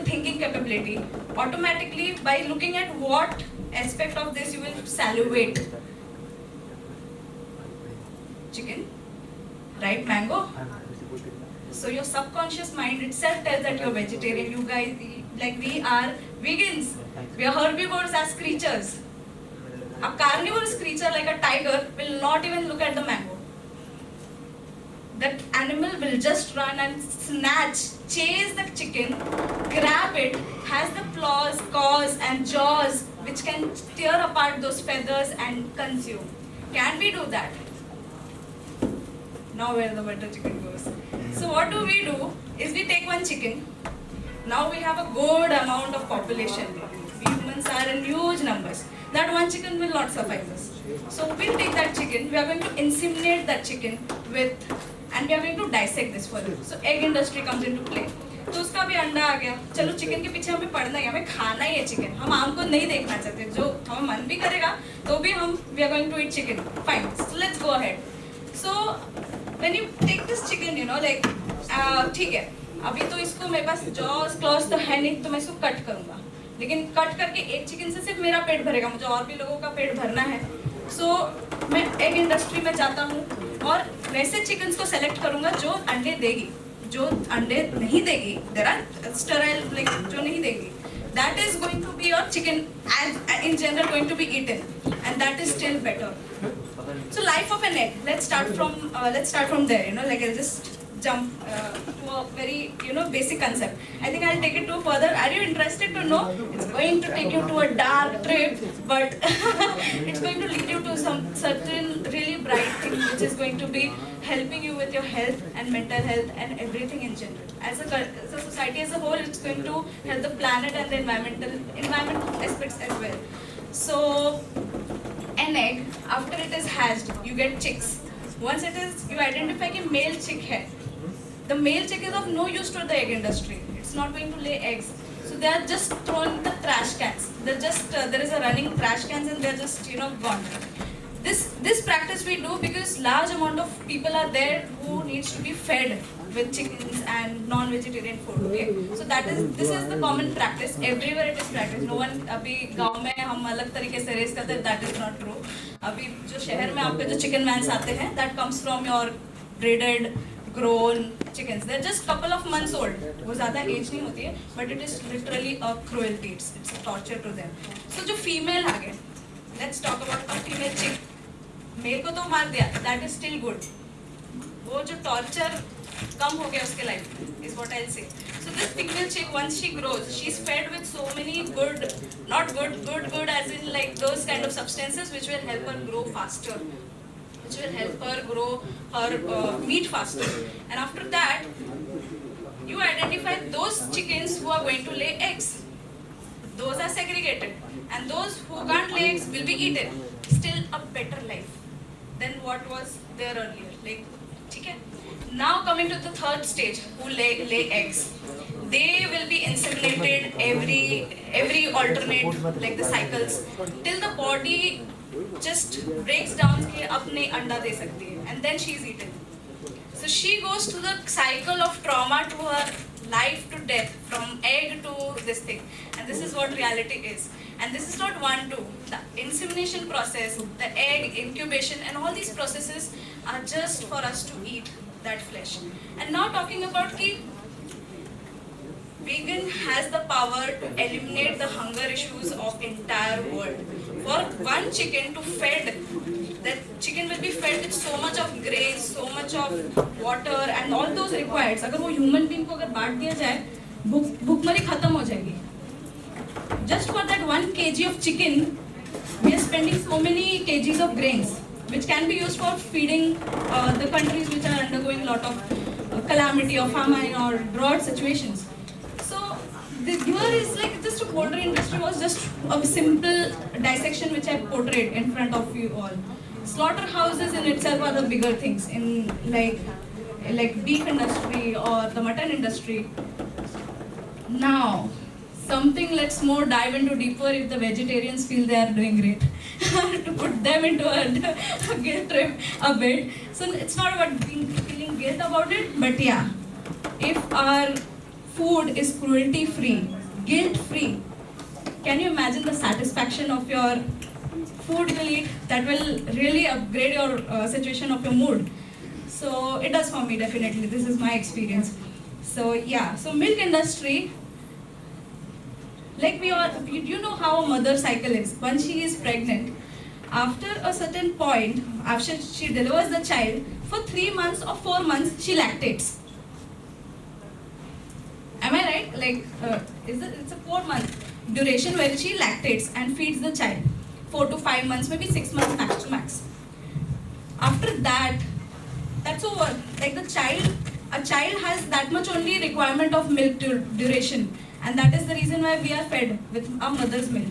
thinking capability, automatically by looking at what aspect of this you will salivate. Chicken, right? Mango. So your subconscious mind itself tells that you're vegetarian. You guys, like we are vegans. We are herbivores as creatures. A carnivorous creature like a tiger will not even look at the mango. That animal will just run and snatch, chase the chicken, grab it, has the claws and jaws which can tear apart those feathers and consume. Can we do that? Now where the butter chicken goes. So what do? Is we take one chicken. Now we have a good amount of population. We humans are in huge numbers. That one chicken will not suffice us. So we'll take that chicken, we are going to inseminate that chicken and we are going to dissect this further. So egg industry comes into play. तो उसका भी अंडा आ गया. चलो chicken के पीछे हमें पड़ना ही, हमें खाना ही है चिकन. हम आम को नहीं देखना चाहते. जो हमें मन भी करेगा तो भी हम we are going to eat chicken. Fine. So let's go ahead. So when you take this chicken, like ठीक है. अभी तो इसको मेरे पास jaws, claws तो है नहीं, तो मैं इसको कट करूँगा. लेकिन कट करके एक चिकन से सिर्फ मेरा पेट भरेगा, मुझे और भी लोगों का पेट भरना है. सो मैं एग इंडस्ट्री में जाता हूँ और वैसे चिकन्स को सेलेक्ट करूँगा जो अंडे देगी. जो अंडे नहीं देगी, देयर आर स्टेराइल, लाइक जो नहीं देगी, that is going to be your chicken as in general going to be eaten, and that is still better. So life of an egg. Let's start from there. Like I'll just jump to a very basic concept. I think I'll take it to further. Are you interested to know? It's going to take you to a dark trip, but it's going to lead you to some certain really bright thing, which is going to be helping you with your health and mental health and everything in general. As a society as a whole, it's going to help the planet and the environmental aspects as well. So an egg, after it is hatched, you get chicks. Once it is, you identify कि male chick है. The male chick is of no use to the egg industry. It's not going to lay eggs. So they are just thrown in the trash cans. They're just there is a running trash cans and they're just gone. This practice we do because large amount of people are there who needs to be fed with chickens and non-vegetarian food. Okay, so this is the common practice. Everywhere it is practiced. No one अभी गाँव में हम अलग तरीके से race करते हैं. That is not true. अभी जो शहर में आपके जो chicken vans आते हैं, that comes from your breeded, grown chickens. They're just couple of months old. वो ज़्यादा age नहीं होती है, but it is literally a cruelty. It's a torture to them. So जो female आ गए, let's talk about a female chick. Male को तो मार दिया, that is still good. वो जो torture कम हो गया उसके life is what I'll say. So this female chick, once she grows, she's fed with so many good as in like those kind of substances which will help her grow faster, which will help her grow her meat faster. And after that, you identify those chickens who are going to lay eggs. Those are segregated, and those who can't lay eggs will be eaten. Still a better life than what was there earlier. Like, okay? Now coming to the third stage, who lay eggs. They will be inseminated every alternate, like the cycles, till the body just breaks down कि अपने अंडा दे सकती है, and then she is eaten. So she goes to the cycle of trauma to her life to death, from egg to this thing, and this is what reality is. And this is not one, two. The insemination process, the egg incubation, and all these processes are just for us to eat that flesh. And now talking about ki vegan has the power to eliminate the hunger issues of entire world. For one chicken to fed, that chicken will be fed with so much of grains, so much of water, and all those required. अगर वो human being को अगर बांट दिया जाए, भूखमरी खत्म हो जाएगी. Just for that 1 kg of chicken, we are spending so many kgs of grains, which can be used for feeding the countries which are undergoing a lot of calamity or famine or drought situations. So here is like just a poultry industry was just a simple dissection which I portrayed in front of you all. Slaughterhouses in itself are the bigger things in like beef industry or the mutton industry. Now, something let's more dive into deeper if the vegetarians feel they are doing great. To put them into a guilt trip a bit. So it's not about feeling guilt about it, but yeah, if our food is cruelty free, guilt free, can you imagine the satisfaction of your food you eat? That will really upgrade your situation of your mood. So it does for me, definitely. This is my experience. So yeah, so milk industry, like we all, you know how a mother cycle is. Once she is pregnant, after a certain point, after she delivers the child, for 3 months or 4 months, she lactates. Am I right? Like, it's a 4-month duration where she lactates and feeds the child. 4 to 5 months, maybe 6 months max to max. After that, that's over. Like a child has that much only requirement of milk duration, and that is the reason why we are fed with our mother's milk.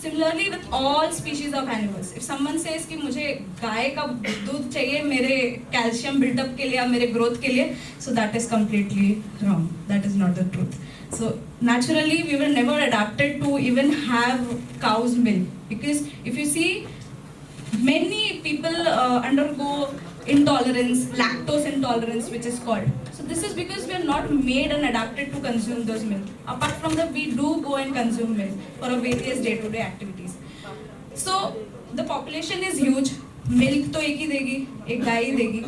Similarly with all species of animals. If someone says कि मुझे गाय का दूध चाहिए मेरे calcium buildup के लिए या मेरे ग्रोथ के लिए, so that is completely wrong. That is not the truth. So naturally we were never adapted to even have cow's milk, because if you see, many people undergo intolerance, lactose intolerance, which is called. So this is because we are not made and adapted to consume those milk. Apart from that, we do go and consume milk for our various day-to-day activities. So the population is huge. Milk तो एक ही देगी, एक गाय ही देगी,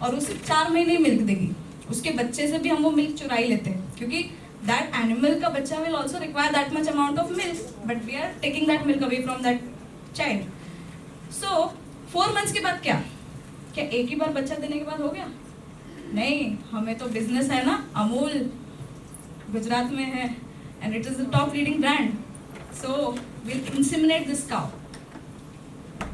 और उसे 4 महीने milk देगी. उसके बच्चे से भी हम वो मिल्क चुरा ही लेते हैं, क्योंकि that animal का बच्चा will also require that much amount of milk, but we are taking that milk away from that child. So 4 months के बाद क्या एक ही बार बच्चा देने के बाद हो गया? नहीं, हमें तो बिजनेस है ना. अमूल गुजरात में है and it is the top leading brand. So we'll inseminate this cow.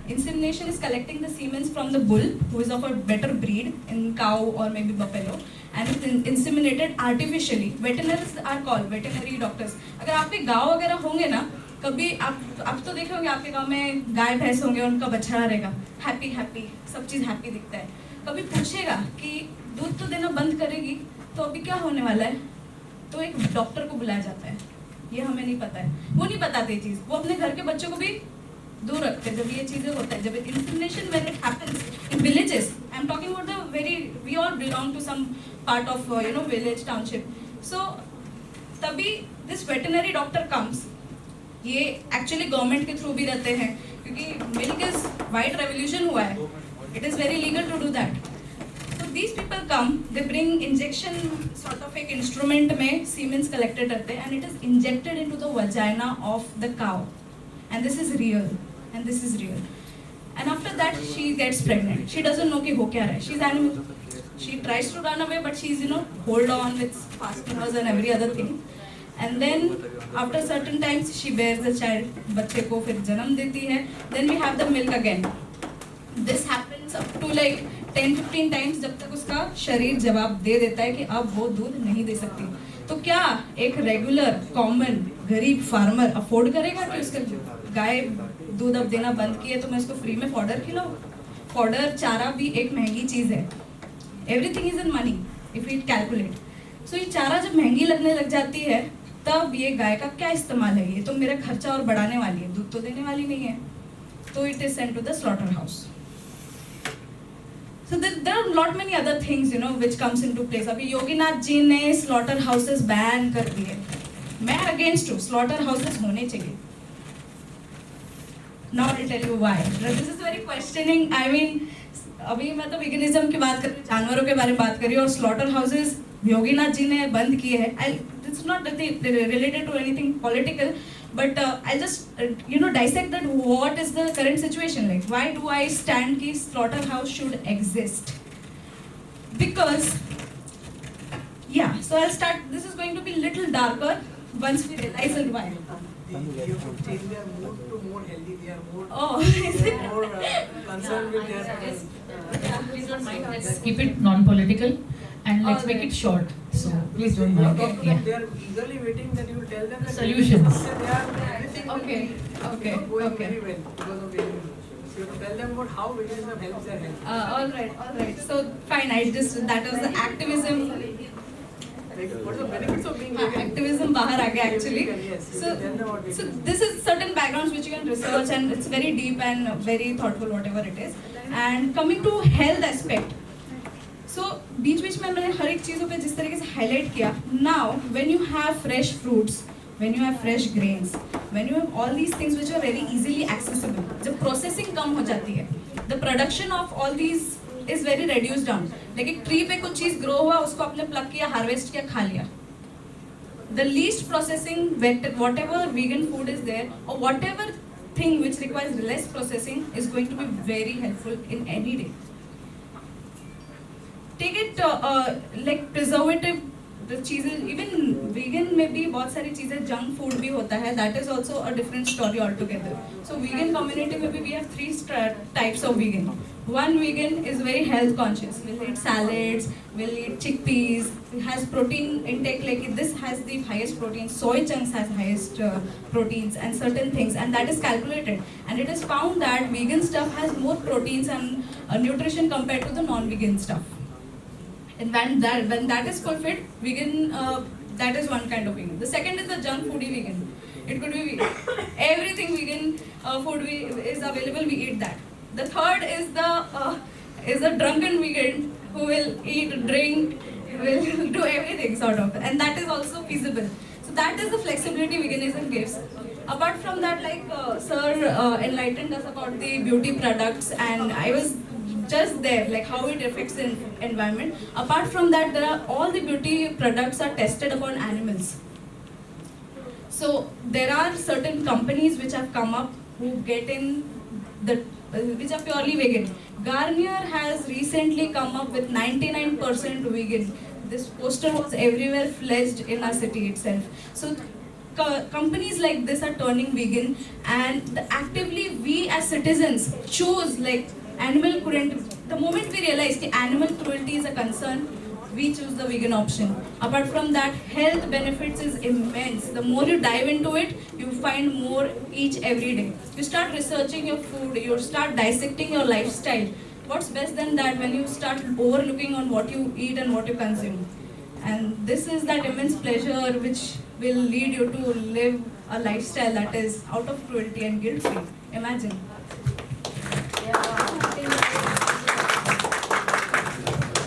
Insemination is collecting the semen from the bull, who is of a better breed in cow or maybe buffalo, and it's inseminated artificially. Veterinarians are called veterinary doctors. अगर आपके गाँव वगैरह होंगे ना, कभी आप तो देखे होंगे आपके गांव में गाय भैंस होंगे, उनका बछड़ा रहेगा, हैप्पी हैप्पी, सब चीज़ हैप्पी दिखता है. कभी पूछेगा कि दूध तो देना बंद करेगी तो अभी क्या होने वाला है, तो एक डॉक्टर को बुलाया जाता है. ये हमें नहीं पता है, वो नहीं बताते ये चीज़, वो अपने घर के बच्चों को भी दूर रखते हैं जब ये चीज़ें होता है. जब insemination when it happens in villages, I am talking about the very, we all belong to some part of village township. So तभी दिस वेटरनरी डॉक्टर कम्स. ये एक्चुअली गवर्नमेंट के थ्रू भी रहते हैं, क्योंकि मिल्क इज वाइट रेवोल्यूशन हुआ है, it is very legal to do that. So these people come, they bring injection sort of एक इंस्ट्रूमेंट में सीमेंस कलेक्टेड रहते हैं, and it is injected into the vagina of the cow, and this is real, and this is real. And after that she gets pregnant. She doesn't know कि हो क्या रहा है. She is animal, she tries to run away, but she is hold on with fast fingers and every other thing. And then after certain times she bears the child, बच्चे को फिर जन्म देती है. Then we have the milk again. This happens up to like 10-15 times, जब तक उसका शरीर जवाब दे देता है कि अब वो दूध नहीं दे सकती. तो क्या एक रेगुलर कॉमन गरीब फार्मर अफोर्ड करेगा कि उसका गाय दूध अब देना बंद की है तो मैं उसको फ्री में फॉडर खिलाऊं? फॉडर चारा भी एक महंगी चीज़ है. Everything is in money if it calculate. So ये चारा जब महंगी लगने लग जाती है, तब ये गाय का क्या इस्तेमाल है? ये तो मेरा खर्चा और बढ़ाने वाली है, दूध तो देने वाली नहीं है. तो it is sent to the slaughter house. So there are lot many other things which comes into place. अभी योगीनाथ जी ने स्लॉटर हाउसेस बैन कर दिए. मैं अगेंस्ट हूँ, स्लॉटर हाउसेस होने चाहिए. Now I tell you why. This is very questioning. I mean अभी मैं तो वेगनिज्म की बात कर रही हूँ, जानवरों के बारे में बात कर रही हूँ, और स्लॉटर हाउसेस योगीनाथ जी ने बंद किए हैं. It's not related to anything political, but I'll just dissect that. What is the current situation like? Why do I stand कि slaughterhouse should exist? Because so I'll start. This is going to be little darker once we realize it why. You could change their mood to more healthy. They are more, more concerned with their health. Please don't mind. Let's keep it non-political and let's make it short. So please don't mind. Yeah. They are eagerly waiting that you will tell them that solutions. They are everything going very well because of veganism. So you have to tell them about how veganism helps their health. All right. So fine. That was the activism. Like, what are the benefits of being vegan? Activism बाहर आ गया actually. Yes, so this is certain backgrounds which you can research, and it's very deep and very thoughtful, whatever it is. And coming to health aspect, so बीच बीच में मैंने हर एक चीज़ों पे जिस तरीके से हाईलाइट किया. Now when you have fresh fruits, when you have fresh grains, when you have all these things which are very easily accessible, जब processing कम हो जाती है, the production of all these is very reduced down. like एक tree पे कुछ चीज़ grow हुआ, उसको आपने pluck किया, harvest किया, खा लिया. The least processing, whatever vegan food is there, or whatever thing which requires less processing is going to be very helpful in any day. Take it like preservative the चीज़ें, even vegan में भी बहुत सारी चीज़ें junk food भी होता है, that is also a different story altogether. So vegan community में भी we have three types of vegan. One vegan is very health conscious, will eat salads, will eat chickpeas, has protein intake, like this has the highest protein, soy chunks has highest proteins and certain things, and that is calculated. And it is found that vegan stuff has more proteins and nutrition compared to the non-vegan stuff. And when that is fulfilled, vegan, that is one kind of vegan. The second is the junk foodie vegan. It could be everything vegan food is available, we eat that. The third is the drunken vegan who will eat, drink, will do everything sort of, and that is also feasible. So that is the flexibility veganism gives. Apart from that, like Sir enlightened us about the beauty products, and I was just there, like how it affects the environment. Apart from that, all the beauty products are tested upon animals. So there are certain companies which have come up who get in which are purely vegan. Garnier has recently come up with 99% vegan. This poster was everywhere fledged in our city itself. So companies like this are turning vegan, and actively we as citizens choose, like animal cruelty. The moment we realize that animal cruelty is a concern, we choose the vegan option. Apart from that, health benefits is immense. The more you dive into it, you find more every day. You start researching your food, you start dissecting your lifestyle. What's best than that when you start overlooking on what you eat and what you consume? And this is that immense pleasure which will lead you to live a lifestyle that is out of cruelty and guilt-free. Imagine.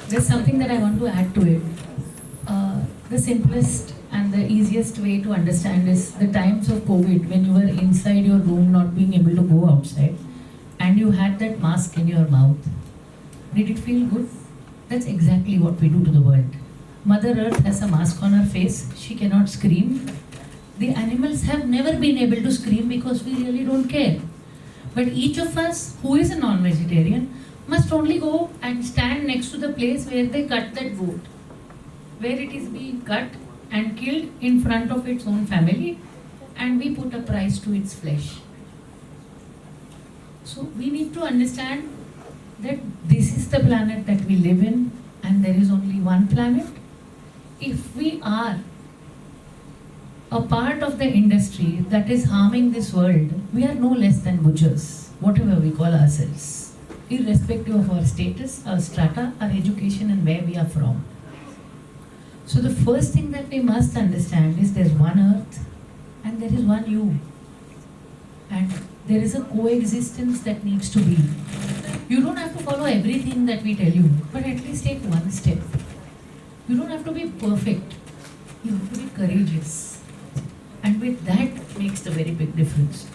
There's something that I want to add to it. The simplest and the easiest way to understand is the times of COVID, when you were inside your room not being able to go outside and you had that mask in your mouth. Did it feel good? That's exactly what we do to the world. Mother Earth has a mask on her face, she cannot scream. The animals have never been able to scream because we really don't care. But each of us who is a non-vegetarian must only go and stand next to the place where they cut that goat, where it is being cut and killed in front of its own family, and we put a price to its flesh. So we need to understand that this is the planet that we live in, and there is only one planet. If we are a part of the industry that is harming this world, we are no less than butchers, whatever we call ourselves, irrespective of our status, our strata, our education, and where we are from. So the first thing that we must understand is there's one earth and there is one you. And there is a coexistence that needs to be. You don't have to follow everything that we tell you, but at least take one step. You don't have to be perfect. You have to be courageous. And with that makes the very big difference.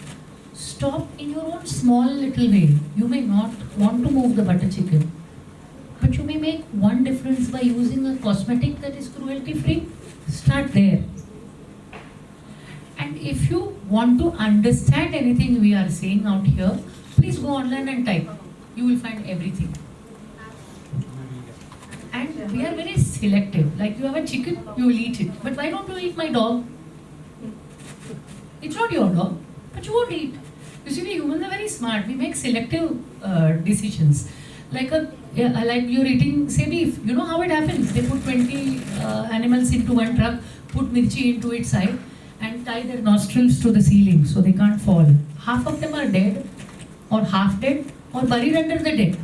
Stop in your own small little way. You may not want to move the butter chicken, but you may make one difference by using a cosmetic that is cruelty free. Start there. And if you want to understand anything we are saying out here, please go online and type. You will find everything. And we are very selective. Like you have a chicken, you will eat it. But why don't you eat my dog? It's not your dog, but you won't eat. You see, we humans are very smart. We make selective decisions. Like you're eating, say, beef. You know how it happens? They put 20 animals into one truck, put mirchi into its side, and tie their nostrils to the ceiling so they can't fall. Half of them are dead, or half dead, or buried under the dead.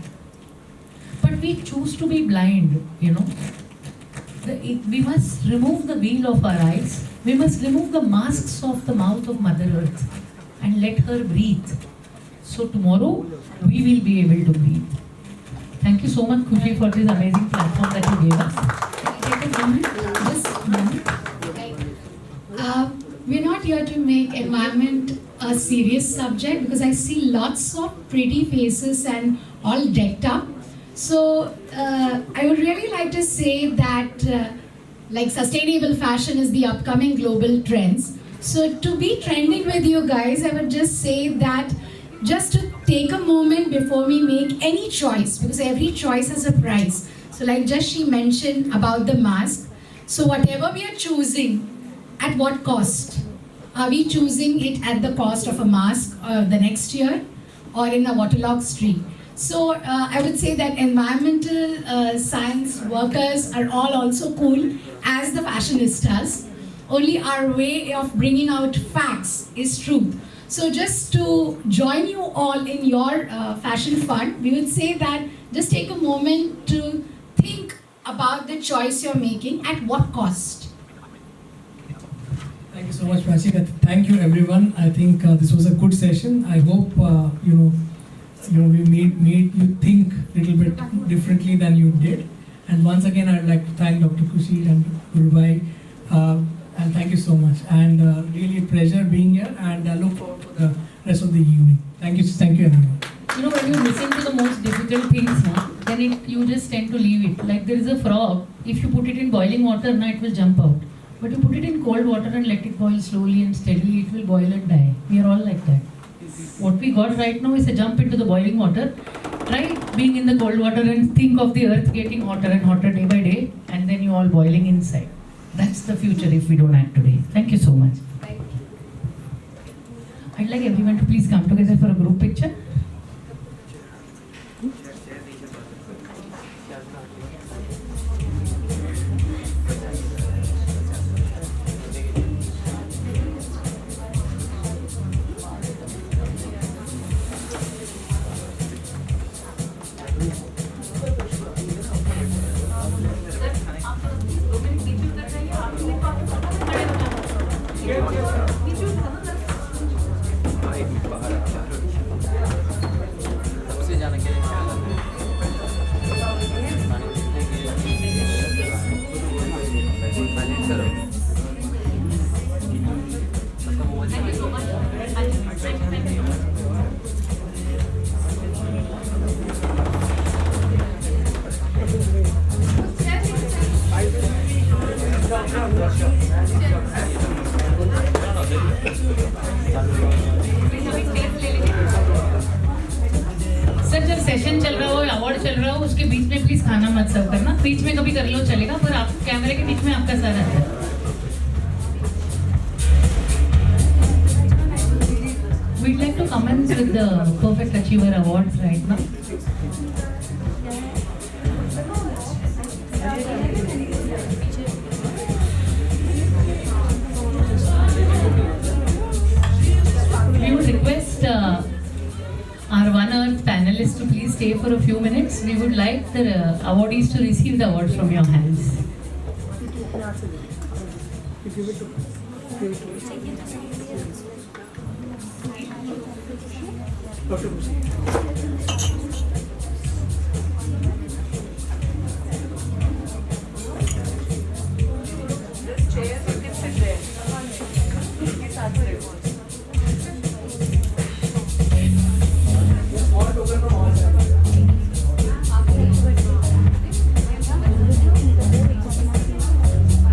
But we choose to be blind, you know. We must remove the veil of our eyes. We must remove the masks of the mouth of Mother Earth and let her breathe. So tomorrow, we will be able to breathe. Thank you so much, Khushi, for this amazing platform that you gave us. Take a moment, just a moment. We're not here to make environment a serious subject because I see lots of pretty faces and all decked up. So I would really like to say that like sustainable fashion is the upcoming global trends. So to be trending with you guys, I would just say that just to take a moment before we make any choice, because every choice has a price. So like just she mentioned about the mask. So whatever we are choosing, at what cost? Are we choosing it at the cost of a mask the next year or in a waterlogged street? So I would say that environmental science workers are all also cool as the fashionistas. Only our way of bringing out facts is truth. So just to join you all in your fashion fun, we would say that just take a moment to think about the choice you're making, at what cost. Thank you so much, Prachika. Thank you, everyone. I think this was a good session. I hope we made you think a little bit differently than you did. And once again, I'd like to thank Dr. Kushi and Gurbai. And thank you so much. And really a pleasure being here. And I look forward to the rest of the evening. Thank you everyone. You know, when you listen to the most difficult things, then you just tend to leave it. Like there is a frog, if you put it in boiling water, it will jump out. But you put it in cold water and let it boil slowly and steadily, it will boil and die. We are all like that. What we got right now is a jump into the boiling water. Try being in the cold water and think of the earth getting hotter and hotter day by day, and then you all boiling inside. That's the future if we don't act today. Thank you so much. I'd like everyone to please come together for a group picture. Sir जब session चल रहा हो award चल रहा हो उसके बीच में please खाना मत सर्व करना, बीच में कभी कर लो चलेगा, पर आप कैमरे के बीच में आपका सर आता है. We'd like to commence with the Perfect Achiever Awards right now. We would request our One Earth panelists to please stay for a few minutes. We would like the awardees to receive the awards from your hands. Dr. Kushi.